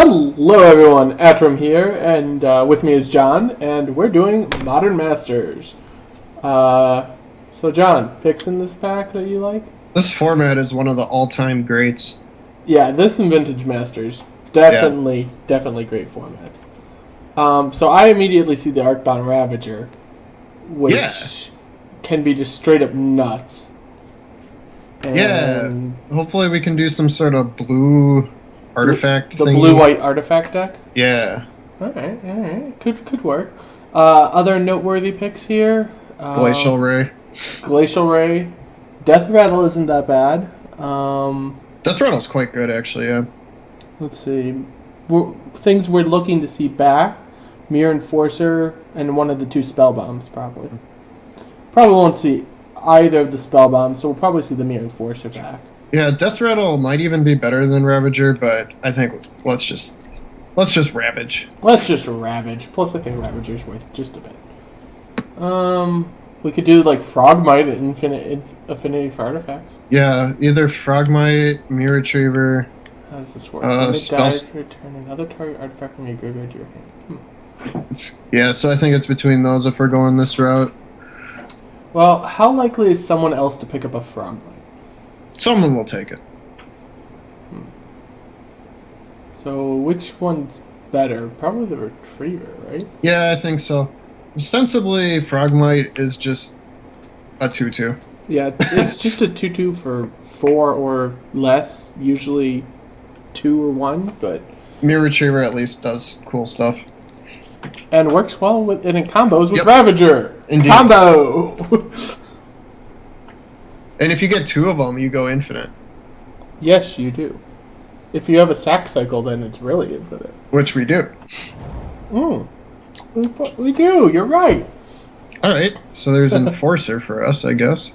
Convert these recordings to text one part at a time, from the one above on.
Hello everyone, Atram here, and with me is John, and we're doing Modern Masters. So John, picks in this pack that you like? This format is one of the all-time greats. Yeah, this and Vintage Masters, Yeah. definitely great formats. So I immediately see the Arcbound Ravager, which Yeah. can be just straight up nuts. Yeah. And Hopefully we can do some sort of blue artifact the thingy. blue-white artifact deck? Yeah. Alright. Could work. Other noteworthy picks here. Glacial Ray. Glacial Ray. Death Rattle isn't that bad. Death Rattle's quite good, actually, yeah. Let's see. Things we're looking to see back. Mirror Enforcer and one of the two Spell Bombs, probably. Probably won't see either of the Spell Bombs, so we'll probably see the Mirror Enforcer back. Yeah, Death Rattle might even be better than Ravager, but I think let's just Ravage. Let's just Ravage. Plus, I think Ravager's worth just a bit. We could do like Frogmite and Infinite Affinity for Artifacts. Yeah, either Frogmite, Mirror Retriever. How does this work? When it spells- dies, return another target artifact from your graveyard to your hand. Yeah, so I think it's between those if we're going this route. Well, how likely is someone else to pick up a Frogmite? Someone will take it. So, which one's better? Probably the Retriever, right? Yeah, I think so. Ostensibly, Frogmite is just a 2/2. Yeah, it's just a 2/2 for 4 or less, usually 2 or 1, but... Mirror Retriever at least does cool stuff. And works well with and in combos with Yep. Ravager! Indeed. Combo! And if you get 2 of them, you go infinite. Yes, you do. If you have a sack cycle, then it's really infinite. Which we do. We do, you're right. Alright, so there's Enforcer for us, I guess.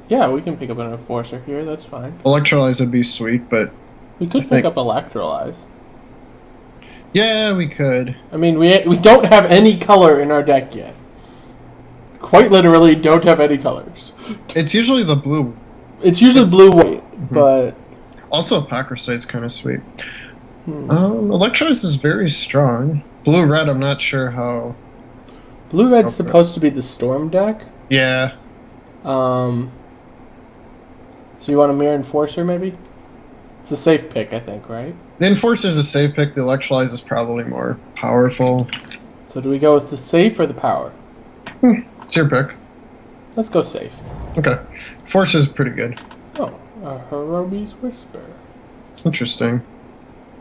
Yeah, we can pick up an Enforcer here, that's fine. Electrolyze would be sweet, but We could I pick think- up Electrolyze. yeah, we could. I mean, we don't have any color in our deck yet. Quite literally, don't have any colors. It's usually the blue. It's usually blue-white, but... Also, Apocryphyte's kind of sweet. Electrolyze is very strong. Blue-red, I'm not sure how... Blue-red's Okay. supposed to be the Storm deck. Yeah. So you want a Mirror Enforcer, maybe? It's a safe pick, I think, right? The Enforcer's a safe pick. The Electrolyze is probably more powerful. So do we go with the safe or the power? It's your pick. Let's go safe. Okay. Enforcer's pretty good. Oh, a Hirobi's Whisper. Interesting.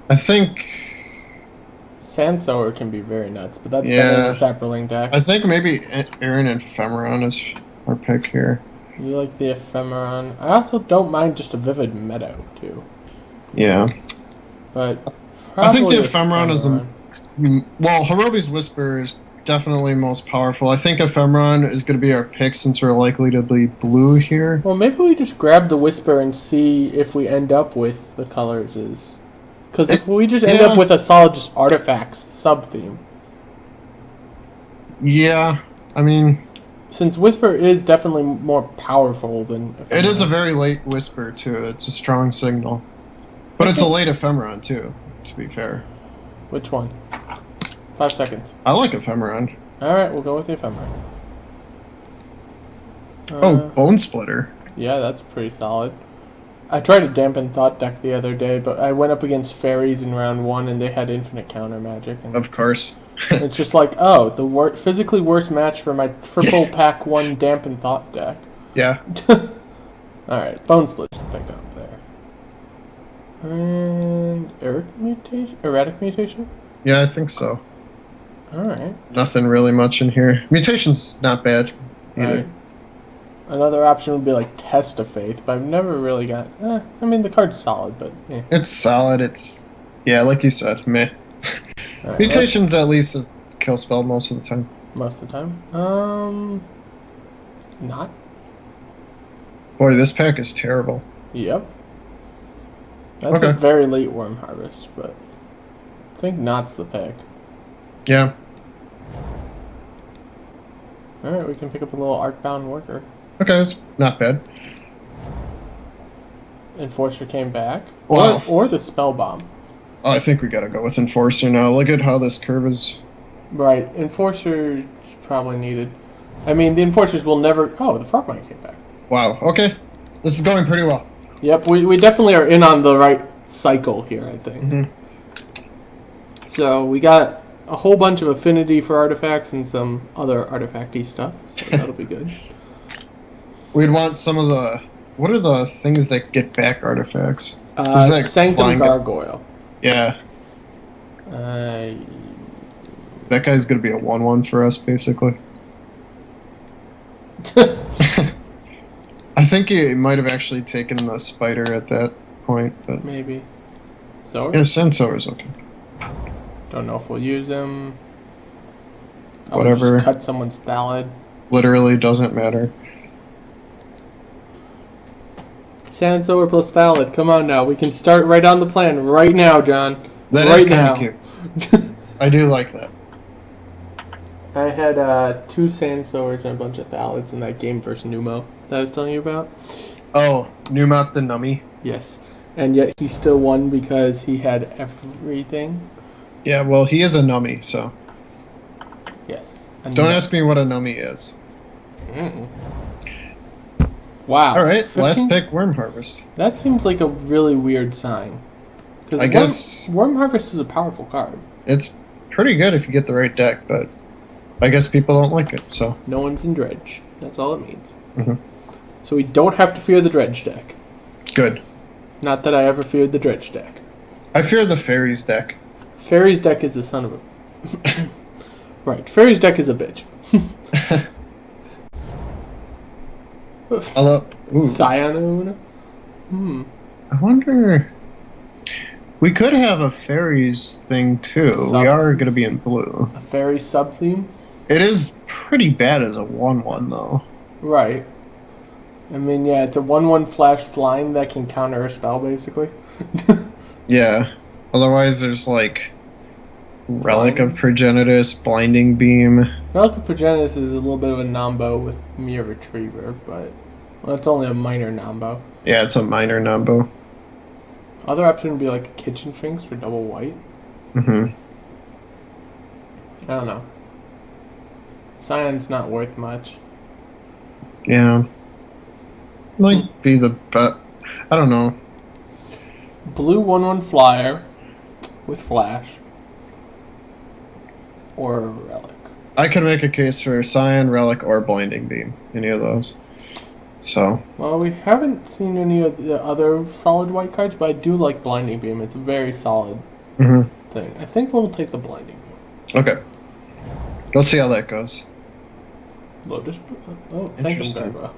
I think Sandsower can be very nuts, but that's better Yeah. than the Saproling deck. I think maybe Aaron and Ephemeron is our pick here. You like the Ephemeron. I also don't mind just a Vivid Meadow, too. Yeah. But I think the probably Ephemeron is the well, Hirobi's Whisper is definitely most powerful. I think Ephemeron is going to be our pick since we're likely to be blue here. Well, maybe we just grab the Whisper and see if we end up with the colors is... Because if we just end up with a solid just artifacts sub-theme. Yeah, I mean... Since Whisper is definitely more powerful than... It is a very late Whisper, too. It's a strong signal. But it's a late Ephemeron, too, to be fair. Which one? 5 seconds. I like Ephemeron. Alright, we'll go with the Ephemeron. Bone Splitter. Yeah, that's pretty solid. I tried a Dampen Thought deck the other day, but I went up against Fairies in round 1 and they had infinite counter magic. And Of course. it's just like, oh, the physically worst match for my triple pack 1 Dampen Thought deck. Yeah. Alright, Bone Split's to pick up there. And erratic mutation? Yeah, I think so. Alright. Nothing really much in here. Mutation's not bad either. Right. Another option would be like Test of Faith, but I've never really got... I mean, the card's solid, but... It's solid. It's... Yeah, like you said, meh. Right, Mutation's at least a kill spell most of the time. most of the time. Not? Boy, this pack is terrible. Yep. That's a Okay. very late Worm Harvest, but... I think Not's the pick. Yeah. Alright, we can pick up a little Arcbound Worker. Okay, that's not bad. Enforcer came back. Wow. Or the Spell Bomb. I think we gotta go with Enforcer now. Look at how this curve is. Right, Enforcer's probably needed. I mean, the Enforcers will never... Oh, the Frogmite came back. Wow, okay. This is going pretty well. Yep, we definitely are in on the right cycle here, I think. Mm-hmm. So we got a whole bunch of affinity for artifacts and some other artifacty stuff, so that'll be good. We'd want some of the... What are the things that get back artifacts? There's that Sanctum flying- Gargoyle. Yeah, Uh, that guy's gonna be a 1/1 for us, basically. I think he might have actually taken the spider at that point, but... maybe. So? Yeah, Sensor's okay. Don't know if we'll use him. I would Whatever. just cut someone's Thallid. Literally doesn't matter. Sandsower plus Thallid. Come on now. We can start right on the plan right now, John. That right is kind now. of cute. I do like that. I had 2 Sandsowers and a bunch of Thallids in that game versus Numo that I was telling you about. Oh, Numop the Nummy. Yes. And yet he still won because he had everything. Yeah, well, he is a Nummy, so... Yes. Don't ask me what a Nummy is. Mm-mm. Wow. Alright, 15? last pick, Worm Harvest. That seems like a really weird sign. I guess... Worm Harvest is a powerful card. It's pretty good if you get the right deck, but... I guess people don't like it, so... No one's in Dredge. That's all it means. Mm-hmm. So we don't have to fear the Dredge deck. Good. Not that I ever feared the Dredge deck. I fear the Fairies deck. Fairy's deck is the son of a... Right, Fairy's deck is a bitch. Although... Ooh, Cyanone? I wonder... We could have a Fairies thing, too. We are going to be in blue. A Fairy sub-theme? It is pretty bad as a 1/1, though. Right. I mean, yeah, it's a 1/1 flash flying that can counter a spell, basically. Yeah. Otherwise, there's like Relic of Progenitus, Blinding Beam. Relic of Progenitus is a little bit of a nombo with Mere Retriever, but well, it's only a minor nombo. Yeah, it's a minor numbo. Other option would be like a Kitchen Finks for double white. Mm-hmm. I don't know. Cyan's not worth much. Yeah. Might be the bet. I don't know. Blue 1/1 flyer with flash. Or a Relic. I could make a case for Cyan, Relic, or Blinding Beam. Any of those. So. Well, we haven't seen any of the other solid white cards, but I do like Blinding Beam. It's a very solid thing. I think we'll take the Blinding Beam. Okay. Let's see how that goes. Lotus. Oh, thank you, Interesting. Gargoyle.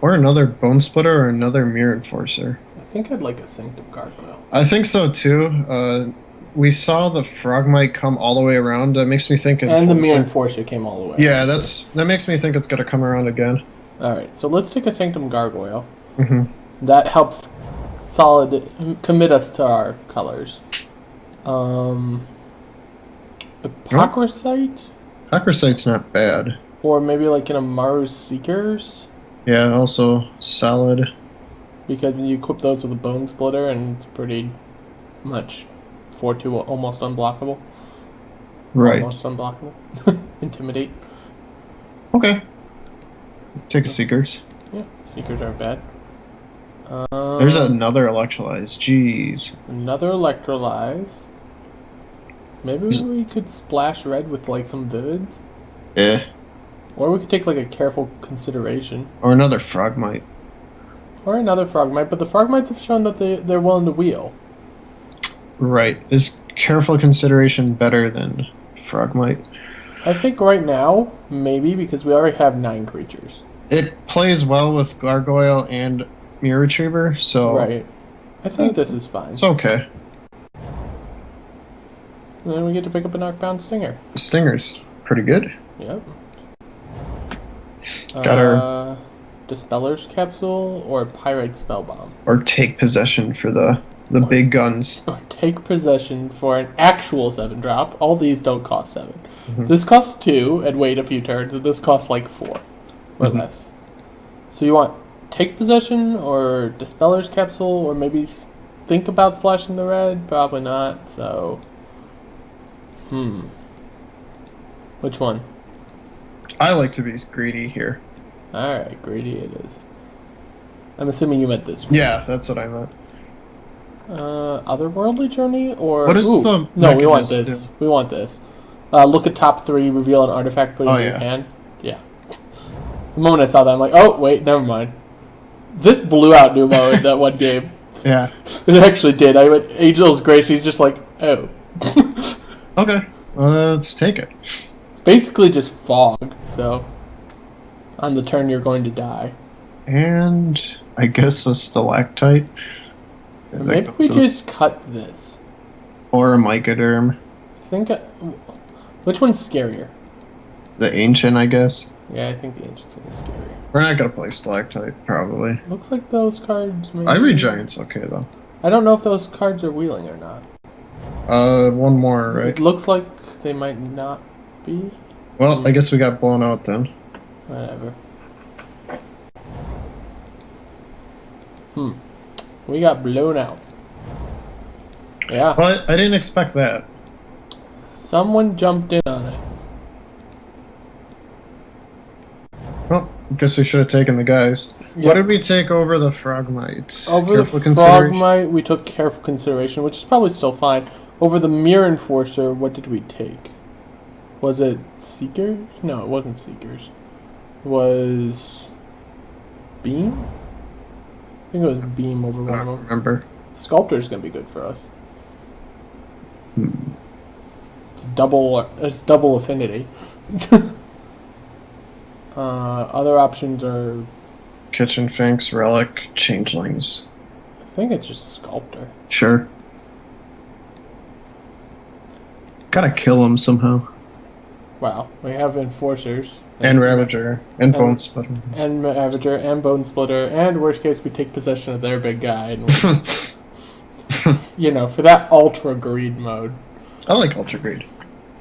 Or another Bone Splitter or another Mirror Enforcer. I think I'd like a Sanctum Gargoyle. I think so too. We saw the Frogmite come all the way around. That makes me think. And the Mirror Enforcer came all the way. Yeah, that makes me think it's gonna come around again. Alright, so let's take a Sanctum Gargoyle. Mm-hmm. That helps commit us to our colors. Apocryphite? Acrosite's not bad. Or maybe like an Amaru's Seekers? Yeah, also solid. Because you equip those with a Bone Splitter and it's pretty much 4/2 almost unblockable. Right. Almost unblockable. Intimidate. Okay. Take a Seekers. Yeah, Seekers aren't bad. There's another Electrolyze. Jeez. Another Electrolyze. Maybe we could splash red with like some Vivids. Eh. Or we could take like a Careful Consideration. Or another Frogmite. Or another Frogmite, but the Frogmites have shown that they're willing to wheel. Right. Is Careful Consideration better than Frogmite? I think right now, maybe, because we already have 9 creatures. It plays well with Gargoyle and Mirror Retriever, so... Right. I think this is fine. It's okay. And then we get to pick up a Knockbound Stinger. Stinger's pretty good. Yep. Got our... Dispeller's Capsule or Pyrite Spellbomb. Or Take Possession for the big guns. Or take possession for an actual 7-drop. All these don't cost 7. This costs 2 and wait a few turns, and this costs like 4 or less. So you want take possession or Dispeller's Capsule or maybe think about splashing the red? Probably not, so... Which one? I like to be greedy here. Alright, greedy it is. I'm assuming you meant this one. Yeah, that's what I meant. Otherworldly Journey? Or... What is the No, we want mechanism this. do? We want this. Look at top 3, reveal an artifact, put it in your yeah. hand. Yeah. The moment I saw that, I'm like, oh, wait, never mind. This blew out Numo in that one game. Yeah. It actually did. I went Angel's Grace, he's just like, oh. Okay. Well, let's take it. It's basically just fog, so on the turn you're going to die. And I guess a stalactite. Maybe we just cut this. Or a mycoderm. I think... which one's scarier? The ancient, I guess. Yeah, I think the Ancient's gonna be scarier. We're not gonna play stalactite, probably. Looks like those cards maybe... Ivory Giant's okay, though. I don't know if those cards are wheeling or not. One more, right? It looks like they might not be. Well, I guess we got blown out then. Whatever. We got blown out. Yeah. But I didn't expect that. Someone jumped in on it. Well, I guess we should have taken the guys. Yep. What did we take over the Frogmite? Over Careful the consideration? Frogmite, we took Careful Consideration, which is probably still fine. Over the Mirror Enforcer, what did we take? Was it Seekers? No, it wasn't Seekers. It was... Beam? I think it was Beam over I one of don't them. remember. Sculptor's gonna be good for us. It's double affinity. Other options are... Kitchen Finks, Relic, Changelings. I think it's just Sculptor. Sure. Gotta kill him somehow. Wow, we have Enforcers. And Ravager. And Bone Splitter. And Ravager and Bone Splitter, and worst case we take possession of their big guy, and we, you know, for that ultra greed mode. I like Ultra Greed.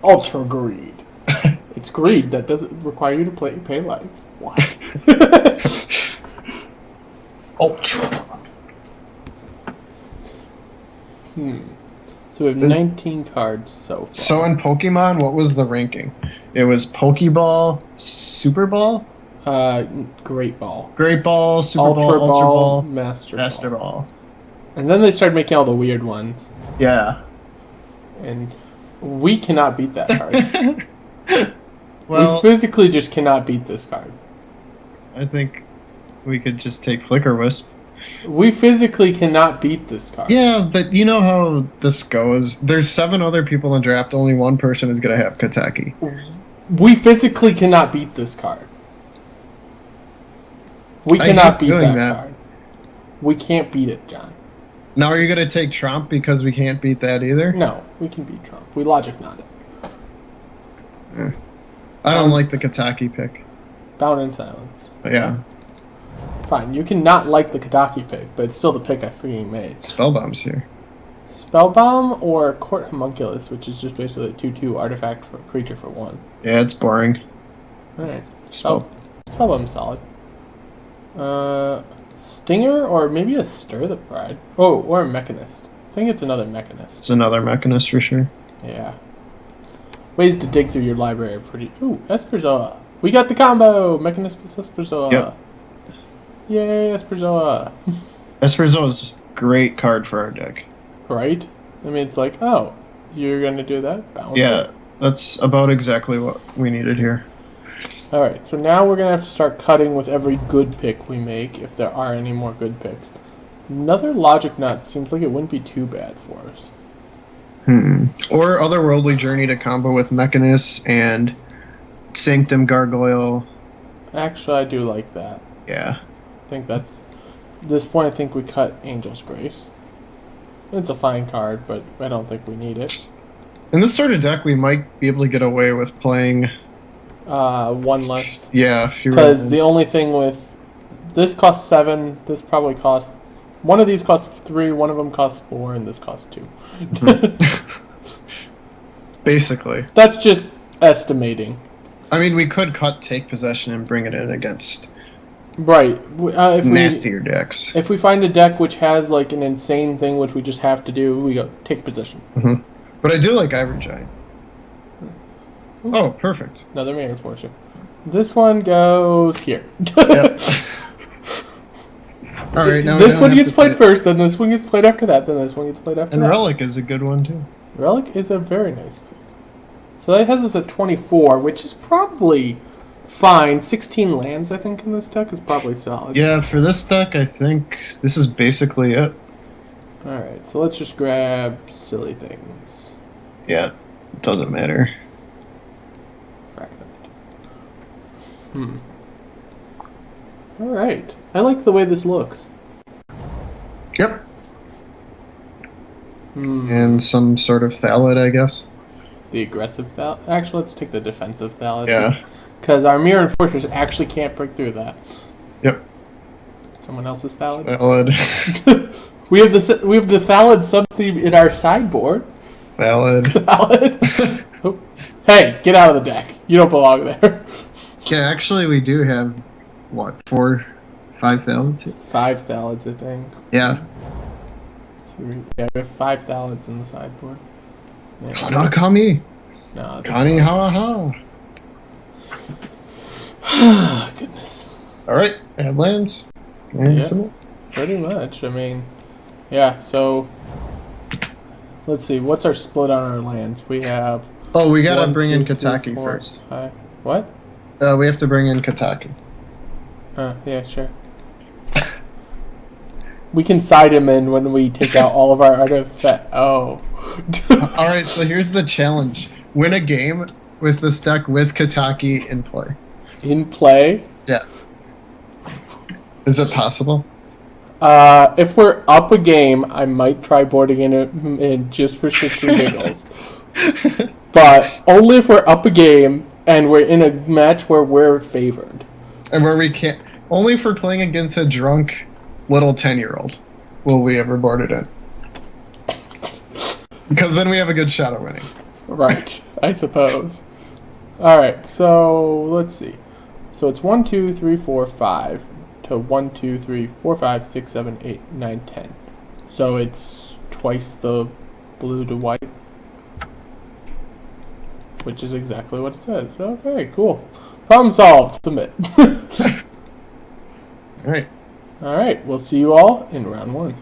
Ultra greed. It's greed that doesn't require you to pay life. What? Ultra. So we have 19 cards so far. So in Pokemon, what was the ranking? It was Pokeball, Super Ball, Great Ball. Great Ball, Super Ultra Ball, Ultra Ball, Master Ball. Ball. And then they started making all the weird ones. Yeah. And we cannot beat that card. Well, we physically just cannot beat this card. I think we could just take Flicker Wisp. We physically cannot beat this card. Yeah, but you know how this goes. There's 7 other people in draft. Only one person is going to have Kataki. We physically cannot beat this card. We cannot beat that card. We can't beat it, John. Now are you going to take Trump because we can't beat that either? No, we can beat Trump. We logic not it. I don't like the Kataki pick. Bound in Silence. But yeah. Fine, you can not like the Kataki pick, but it's still the pick I freaking made. Spellbomb's here. Spellbomb or Court Homunculus, which is just basically a 2/2 artifact for a creature for 1. Yeah, it's boring. Alright. Spellbomb's solid. Stinger or maybe a Stir the Pride. Oh, or a Mechanist. I think it's another Mechanist. It's another Mechanist for sure. Yeah. Ways to dig through your library are pretty... Ooh, Esperzoa. We got the combo! Mechanist plus Esperzoa. Yep. Yay, Esperzoa. Esperzoa's a great card for our deck. Right? I mean, it's like, oh, you're going to do that? Bounce Yeah, it. that's about exactly what we needed here. Alright, so now we're going to have to start cutting with every good pick we make, if there are any more good picks. Another Logic Nut seems like it wouldn't be too bad for us. Or Otherworldly Journey to combo with Mechanist and Sanctum Gargoyle. Actually, I do like that. Yeah. I think that's... At this point, I think we cut Angel's Grace. It's a fine card, but I don't think we need it. In this sort of deck, we might be able to get away with playing... one less. Yeah, fewer. Because the only thing with... This costs 7, this probably costs... One of these costs 3, one of them costs 4, and this costs 2. Basically. That's just estimating. I mean, we could cut Take Possession and bring it in against Right. nastier decks. If we find a deck which has like an insane thing which we just have to do, we go take position. Mm-hmm. But I do like Iron Giant. Ooh. Oh, perfect. Another Reinforcer. This one goes here. Yep. All right, now this one gets played first, then this one gets played after that, then this one gets played after that. And Relic is a good one too. Relic is a very nice pick. So that has us at 24, which is probably fine. 16 lands, I think, in this deck is probably solid. Yeah, for this deck, I think this is basically it. Alright, so let's just grab silly things. Yeah, it doesn't matter. Fragment. Alright. I like the way this looks. Yep. And some sort of Thallid, I guess. The aggressive Thallid? Actually, let's take the defensive Thallid. Yeah. Because our Mirror Enforcers actually can't break through that. Yep. Someone else's Thallid? Thallid. we have the Thallid sub-theme in our sideboard. Thallid. Thallid. Oh. Hey, get out of the deck. You don't belong there. Yeah, actually, we do have, what, 5 Thallids? 5 Thallids, I think. Yeah. Yeah, we have 5 Thallids in the sideboard. Yeah. Kanakami. No. Kani ha ha. Goodness. Alright, add lands. And some. Pretty much. I mean, yeah, so let's see. What's our split on our lands? We have. Oh, we gotta bring in 2, 3, Kataki 4, first. 5. What? We have to bring in Kataki. Yeah, sure. We can side him in when we take out all of our artifacts. Oh. Alright, so here's the challenge. Win a game with this deck with Kataki in play. In play? Yeah. Is it possible? If we're up a game, I might try boarding in just for shits and giggles. But only if we're up a game and we're in a match where we're favored. And where we can't... Only if we're playing against a drunk little 10-year-old will we ever board it in. Because then we have a good shot at winning. Right, I suppose. Alright, so let's see. So it's 1, 2, 3, 4, 5 to 1, 2, 3, 4, 5, 6, 7, 8, 9, 10. So it's twice the blue to white. Which is exactly what it says. Okay, cool. Problem solved. Submit. Alright. Alright, we'll see you all in round 1.